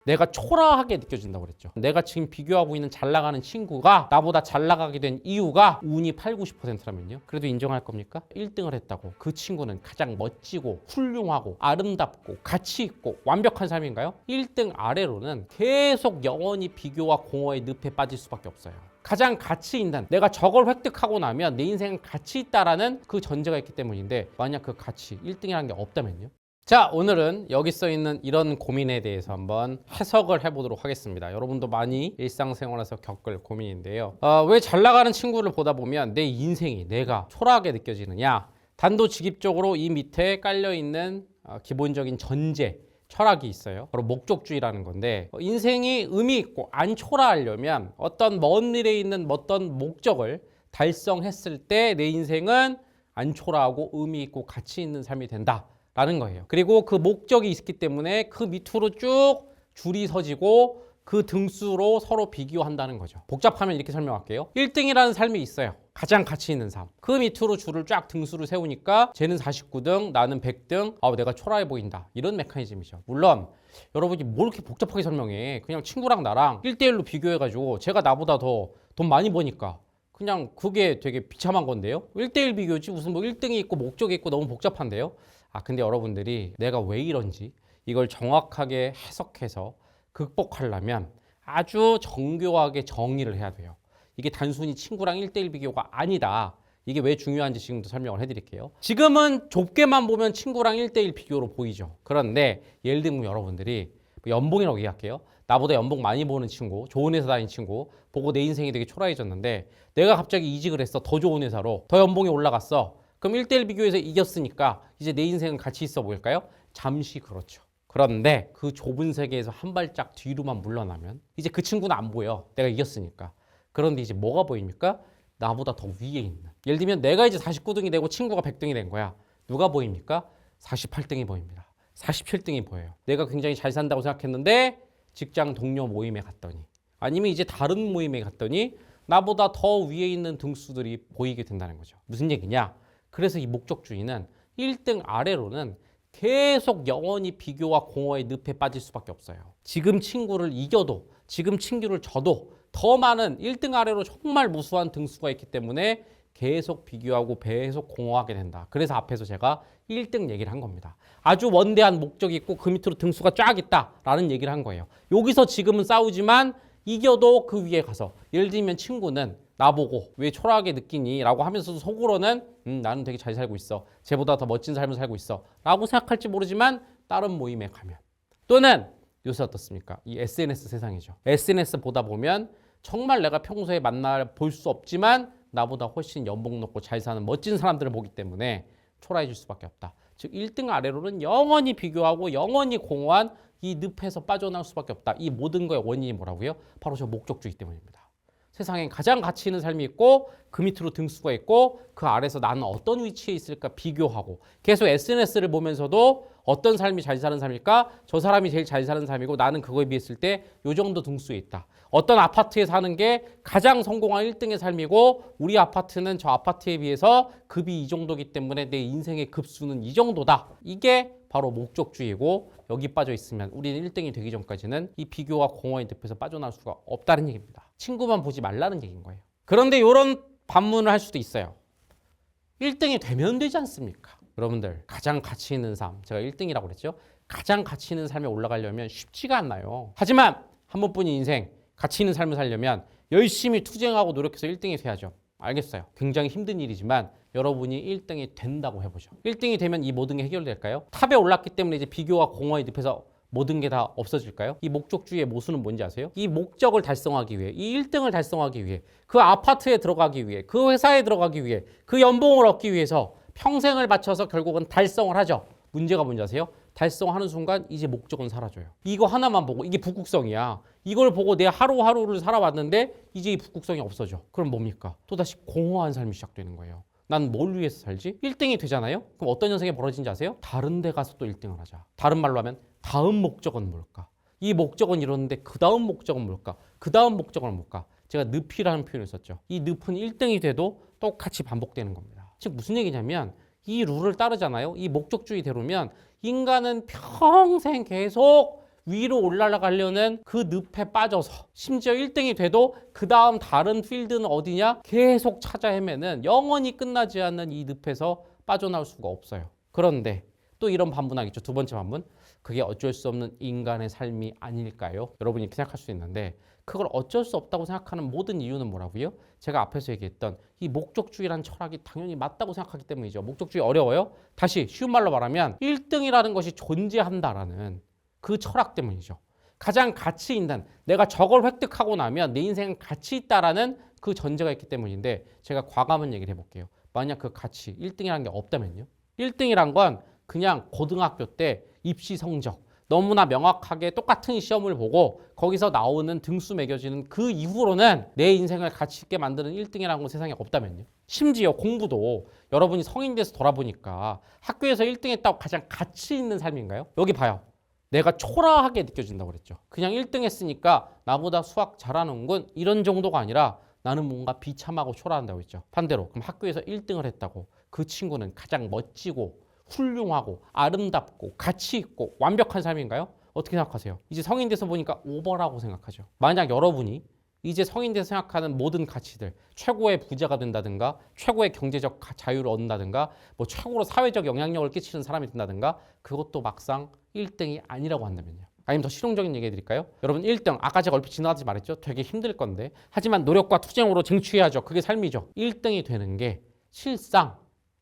내가 초라하게 느껴진다고 그랬죠. 내가 지금 비교하고 있는 잘 나가는 친구가 나보다 잘 나가게 된 이유가 운이 8, 90%라면요. 그래도 인정할 겁니까? 1등을 했다고. 그 친구는 가장 멋지고 훌륭하고 아름답고 가치 있고 완벽한 삶인가요? 1등 아래로는 계속 영원히 비교와 공허의 늪에 빠질 수밖에 없어요. 가장 가치 있는, 내가 저걸 획득하고 나면 내 인생은 가치 있다라는 그 전제가 있기 때문인데, 만약 그 가치 1등이라는 게 없다면요? 자, 오늘은 여기 써 있는 이런 고민에 대해서 한번 해석을 해보도록 하겠습니다. 여러분도 많이 일상생활에서 겪을 고민인데요. 왜 잘 나가는 친구를 보다 보면 내 인생이, 내가 초라하게 느껴지느냐? 단도직입적으로 이 밑에 깔려있는 기본적인 전제, 철학이 있어요. 바로 목적주의라는 건데, 인생이 의미 있고 안 초라하려면 어떤 먼 미래에 있는 어떤 목적을 달성했을 때 내 인생은 안 초라하고 의미 있고 가치 있는 삶이 된다 라는 거예요. 그리고 그 목적이 있기 때문에 그 밑으로 쭉 줄이 서지고 그 등수로 서로 비교한다는 거죠. 복잡하면 이렇게 설명할게요. 1등이라는 삶이 있어요. 가장 가치 있는 삶. 그 밑으로 줄을 쫙 등수를 세우니까 쟤는 49등, 나는 100등. 내가 초라해 보인다. 이런 메커니즘이죠. 물론 여러분이 뭘 이렇게 복잡하게 설명해. 그냥 친구랑 나랑 1대1로 비교해가지고 제가 나보다 더 돈 많이 버니까 그냥 그게 되게 비참한 건데요. 1대1 비교지 무슨 뭐 1등이 있고 목적이 있고 너무 복잡한데요. 근데 여러분들이 내가 왜 이런지 이걸 정확하게 해석해서 극복하려면 아주 정교하게 정의를 해야 돼요. 이게 단순히 친구랑 1대1 비교가 아니다. 이게 왜 중요한지 지금도 설명을 해드릴게요. 지금은 좁게만 보면 친구랑 1대1 비교로 보이죠. 그런데 예를 들면 여러분들이 연봉이라고 얘기할게요. 나보다 연봉 많이 버는 친구, 좋은 회사 다니는 친구 보고 내 인생이 되게 초라해졌는데 내가 갑자기 이직을 했어. 더 좋은 회사로. 더 연봉이 올라갔어. 그럼 1대1 비교에서 이겼으니까 이제 내 인생은 가치 있어 보일까요? 잠시 그렇죠. 그런데 그 좁은 세계에서 한 발짝 뒤로만 물러나면 이제 그 친구는 안 보여. 내가 이겼으니까. 그런데 이제 뭐가 보입니까? 나보다 더 위에 있는. 예를 들면 내가 이제 49등이 되고 친구가 100등이 된 거야. 누가 보입니까? 48등이 보입니다. 47등이 보여요. 내가 굉장히 잘 산다고 생각했는데 직장 동료 모임에 갔더니, 아니면 이제 다른 모임에 갔더니 나보다 더 위에 있는 등수들이 보이게 된다는 거죠. 무슨 얘기냐? 그래서 이 목적주의는 1등 아래로는 계속 영원히 비교와 공허의 늪에 빠질 수밖에 없어요. 지금 친구를 이겨도, 지금 친구를 져도 더 많은 1등 아래로 정말 무수한 등수가 있기 때문에 계속 비교하고 계속 공허하게 된다. 그래서 앞에서 제가 1등 얘기를 한 겁니다. 아주 원대한 목적이 있고 그 밑으로 등수가 쫙 있다라는 얘기를 한 거예요. 여기서 지금은 싸우지만 이겨도 그 위에 가서, 예를 들면 친구는 나보고 왜 초라하게 느끼니? 라고 하면서도 속으로는 나는 되게 잘 살고 있어. 쟤보다 더 멋진 삶을 살고 있어. 라고 생각할지 모르지만 다른 모임에 가면, 또는 요새 어떻습니까? 이 SNS 세상이죠. SNS 보다 보면 정말 내가 평소에 만나 볼 수 없지만 나보다 훨씬 연봉 높고 잘 사는 멋진 사람들을 보기 때문에 초라해질 수밖에 없다. 즉 1등 아래로는 영원히 비교하고 영원히 공허한 이 늪에서 빠져나올 수밖에 없다. 이 모든 거의 원인이 뭐라고요? 바로 저 목적주의 때문입니다. 세상에 가장 가치 있는 삶이 있고 그 밑으로 등수가 있고 그 아래서 나는 어떤 위치에 있을까 비교하고 계속 SNS를 보면서도 어떤 삶이 잘 사는 삶일까? 저 사람이 제일 잘 사는 삶이고 나는 그거에 비했을 때 요 정도 등수에 있다. 어떤 아파트에 사는 게 가장 성공한 1등의 삶이고 우리 아파트는 저 아파트에 비해서 급이 이 정도이기 때문에 내 인생의 급수는 이 정도다. 이게 바로 목적주의고, 여기 빠져 있으면 우리는 1등이 되기 전까지는 이 비교와 공허의 늪에서 빠져나올 수가 없다는 얘기입니다. 친구만 보지 말라는 얘기인 거예요. 그런데 이런 반문을 할 수도 있어요. 1등이 되면 되지 않습니까? 여러분들 가장 가치 있는 삶, 제가 1등이라고 그랬죠. 가장 가치 있는 삶에 올라가려면 쉽지가 않나요. 하지만 한 번뿐인 인생, 가치 있는 삶을 살려면 열심히 투쟁하고 노력해서 1등이 돼야죠. 알겠어요. 굉장히 힘든 일이지만 여러분이 1등이 된다고 해보죠. 1등이 되면 이 모든 게 해결될까요? 탑에 올랐기 때문에 이제 비교와 공허의 늪에서 모든 게 다 없어질까요? 이 목적주의의 모순은 뭔지 아세요? 이 목적을 달성하기 위해, 이 1등을 달성하기 위해, 그 아파트에 들어가기 위해, 그 회사에 들어가기 위해, 그 연봉을 얻기 위해서 평생을 바쳐서 결국은 달성을 하죠. 문제가 뭔지 아세요? 달성하는 순간 이제 목적은 사라져요. 이거 하나만 보고, 이게 북극성이야. 이걸 보고 내 하루하루를 살아왔는데 이제 이 북극성이 없어져. 그럼 뭡니까? 또다시 공허한 삶이 시작되는 거예요. 난 뭘 위해서 살지? 1등이 되잖아요? 그럼 어떤 현상이 벌어진지 아세요? 다른 데 가서 또 1등을 하자. 다른 말로 하면 다음 목적은 뭘까? 이 목적은 이러는데 그 다음 목적은 뭘까? 그 다음 목적은 뭘까? 제가 늪이라는 표현을 썼죠. 이 늪은 1등이 돼도 똑같이 반복되는 겁니다. 즉 무슨 얘기냐면 이 룰을 따르잖아요. 이 목적주의대로면 인간은 평생 계속 위로 올라가려는 그 늪에 빠져서 심지어 1등이 돼도 그 다음 다른 필드는 어디냐? 계속 찾아 헤매는 영원히 끝나지 않는 이 늪에서 빠져나올 수가 없어요. 그런데 또 이런 반문하겠죠. 두 번째 반문. 그게 어쩔 수 없는 인간의 삶이 아닐까요? 여러분이 이렇게 생각할 수 있는데 그걸 어쩔 수 없다고 생각하는 모든 이유는 뭐라고요? 제가 앞에서 얘기했던 이 목적주의라는 철학이 당연히 맞다고 생각하기 때문이죠. 목적주의 어려워요? 다시 쉬운 말로 말하면 1등이라는 것이 존재한다라는 그 철학 때문이죠. 가장 가치 있는 내가 저걸 획득하고 나면 내 인생은 가치 있다라는 그 전제가 있기 때문인데 제가 과감한 얘기를 해볼게요. 만약 그 가치 1등이라는 게 없다면요. 1등이란 건 그냥 고등학교 때 입시 성적 너무나 명확하게 똑같은 시험을 보고 거기서 나오는 등수 매겨지는 그 이후로는 내 인생을 가치 있게 만드는 1등이라는 건 세상에 없다면요. 심지어 공부도 여러분이 성인 돼서 돌아보니까 학교에서 1등 했다고 가장 가치 있는 삶인가요? 여기 봐요. 내가 초라하게 느껴진다고 그랬죠. 그냥 1등 했으니까 나보다 수학 잘하는군 이런 정도가 아니라 나는 뭔가 비참하고 초라한다고 했죠. 반대로 그럼 학교에서 1등을 했다고 그 친구는 가장 멋지고 훌륭하고 아름답고 가치 있고 완벽한 삶인가요? 어떻게 생각하세요? 이제 성인 돼서 보니까 오버라고 생각하죠. 만약 여러분이 이제 성인 돼서 생각하는 모든 가치들 최고의 부자가 된다든가 최고의 경제적 자유를 얻는다든가 뭐 최고로 사회적 영향력을 끼치는 사람이 된다든가 그것도 막상 1등이 아니라고 한다면요. 아니면 더 실용적인 얘기 해드릴까요? 여러분 1등 아까 제가 얼핏 지나가듯이 말했죠. 되게 힘들 건데 하지만 노력과 투쟁으로 쟁취해야죠. 그게 삶이죠. 1등이 되는 게 실상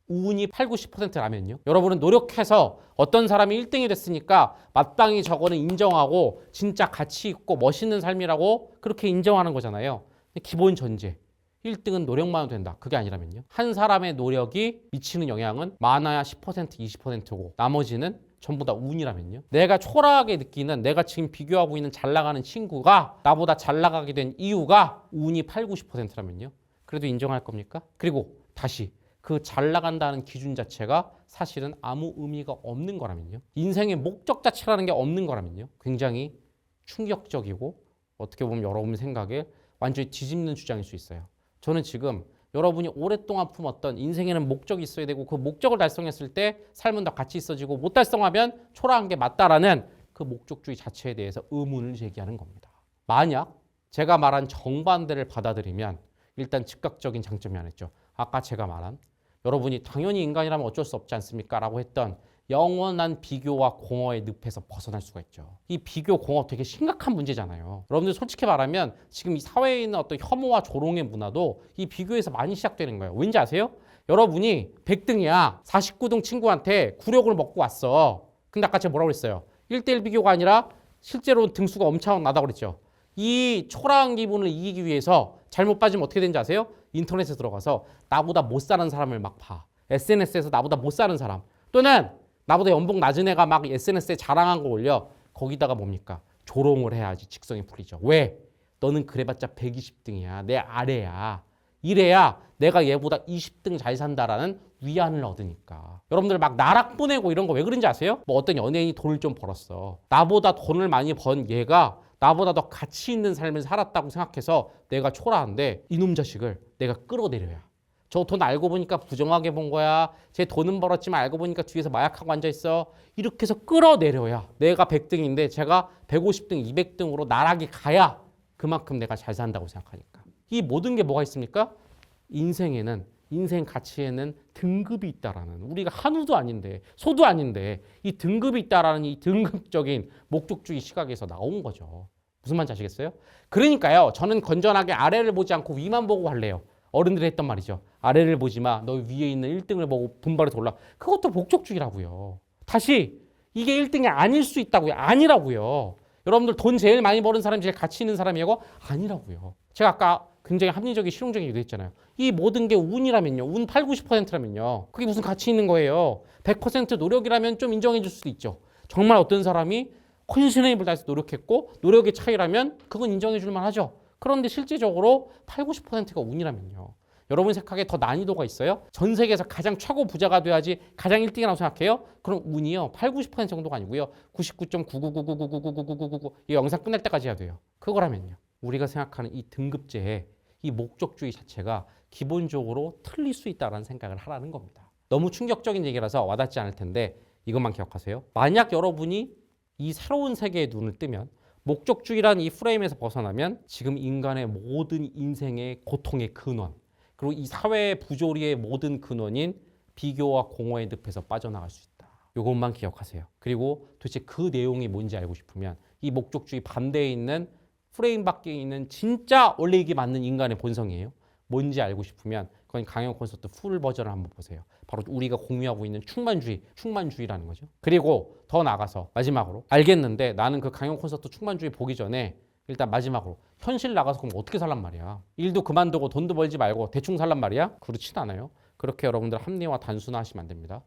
운이 8, 90%라면요. 여러분은 노력해서 어떤 사람이 1등이 됐으니까 마땅히 저거는 인정하고 진짜 가치 있고 멋있는 삶이라고 그렇게 인정하는 거잖아요. 기본 전제. 1등은 노력만 된다. 그게 아니라면요. 한 사람의 노력이 미치는 영향은 많아야 10%, 20%고 나머지는 전부 다 운이라면요. 내가 초라하게 느끼는 내가 지금 비교하고 있는 잘 나가는 친구가 나보다 잘 나가게 된 이유가 운이 8, 90%라면요. 그래도 인정할 겁니까? 그리고 다시 그 잘 나간다는 기준 자체가 사실은 아무 의미가 없는 거라면요. 인생의 목적 자체라는 게 없는 거라면요. 굉장히 충격적이고 어떻게 보면 여러분 생각에 완전히 뒤집는 주장일 수 있어요. 저는 지금 여러분이 오랫동안 품었던 인생에는 목적이 있어야 되고 그 목적을 달성했을 때 삶은 더 가치 있어지고 못 달성하면 초라한 게 맞다라는 그 목적주의 자체에 대해서 의문을 제기하는 겁니다. 만약 제가 말한 정반대를 받아들이면 일단 즉각적인 장점이 하나 있죠. 아까 제가 말한 여러분이 당연히 인간이라면 어쩔 수 없지 않습니까? 라고 했던 영원한 비교와 공허의 늪에서 벗어날 수가 있죠. 이 비교, 공허 되게 심각한 문제잖아요. 여러분들 솔직히 말하면 지금 이 사회에 있는 어떤 혐오와 조롱의 문화도 이 비교에서 많이 시작되는 거예요. 왠지 아세요? 여러분이 100등이야. 49등 친구한테 굴욕을 먹고 왔어. 근데 아까 제가 뭐라고 그랬어요? 1대1 비교가 아니라 실제로 등수가 엄청 나다고 그랬죠. 이 초라한 기분을 이기기 위해서 잘못 빠지면 어떻게 되는지 아세요? 인터넷에 들어가서 나보다 못 사는 사람을 막 봐. SNS에서 나보다 못 사는 사람 또는 나보다 연봉 낮은 애가 막 SNS에 자랑한 거 올려. 거기다가 뭡니까? 조롱을 해야지 직성이 풀리죠. 왜? 너는 그래봤자 120등이야. 내 아래야. 이래야 내가 얘보다 20등 잘 산다라는 위안을 얻으니까. 여러분들 막 나락 보내고 이런 거 왜 그런지 아세요? 뭐 어떤 연예인이 돈을 좀 벌었어. 나보다 돈을 많이 번 얘가 나보다 더 가치 있는 삶을 살았다고 생각해서 내가 초라한데 이놈 자식을 내가 끌어내려야. 저 돈 알고 보니까 부정하게 본 거야. 쟤 돈은 벌었지만 알고 보니까 뒤에서 마약하고 앉아있어. 이렇게 해서 끌어내려야 내가 100등인데 제가 150등, 200등으로 나락이 가야 그만큼 내가 잘 산다고 생각하니까. 이 모든 게 뭐가 있습니까? 인생에는 인생 가치에는 등급이 있다라는 우리가 한우도 아닌데 소도 아닌데 이 등급이 있다라는 이 등급적인 목적주의 시각에서 나온 거죠. 무슨 말인지 아시겠어요? 그러니까요. 저는 건전하게 아래를 보지 않고 위만 보고 할래요. 어른들이 했던 말이죠. 아래를 보지 마. 너 위에 있는 1등을 보고 분발해서 올라. 그것도 목적주의라고요. 다시 이게 1등이 아닐 수 있다고요. 아니라고요. 여러분들 돈 제일 많이 버는 사람이 제일 가치 있는 사람이고 아니라고요. 제가 아까 굉장히 합리적인 실용적인 얘기도 했잖아요. 이 모든 게 운이라면요. 운 8, 90%라면요. 그게 무슨 가치 있는 거예요. 100% 노력이라면 좀 인정해 줄 수도 있죠. 정말 어떤 사람이 헌신의 힘을 다해서 노력했고 노력의 차이라면 그건 인정해 줄 만하죠. 그런데 실질적으로 8, 90%가 운이라면요. 여러분 생각에 더 난이도가 있어요? 전 세계에서 가장 최고 부자가 돼야지 가장 1등이라고 생각해요? 그럼 운이요. 8, 90% 정도가 아니고요. 99.99999999999 이 영상 끝날 때까지 해야 돼요. 그거라면요. 우리가 생각하는 이 등급제의 이 목적주의 자체가 기본적으로 틀릴 수 있다는 생각을 하라는 겁니다. 너무 충격적인 얘기라서 와닿지 않을 텐데 이것만 기억하세요. 만약 여러분이 이 새로운 세계에 눈을 뜨면 목적주의란 이 프레임에서 벗어나면 지금 인간의 모든 인생의 고통의 근원, 그리고 이 사회의 부조리의 모든 근원인 비교와 공허의 늪에서 빠져나갈 수 있다. 이것만 기억하세요. 그리고 도대체 그 내용이 뭔지 알고 싶으면 이 목적주의 반대에 있는 프레임 밖에 있는 진짜 원래 이게 맞는 인간의 본성이에요. 뭔지 알고 싶으면 그건 강연 콘서트 풀 버전을 한번 보세요. 바로 우리가 공유하고 있는 충만주의라는 거죠. 그리고 더 나가서 마지막으로 알겠는데 나는 그 강연 콘서트 충만주의 보기 전에 일단 마지막으로 현실 나가서 그럼 어떻게 살란 말이야. 일도 그만두고 돈도 벌지 말고 대충 살란 말이야. 그렇진 않아요. 그렇게 여러분들 합리화 단순화하시면 안 됩니다.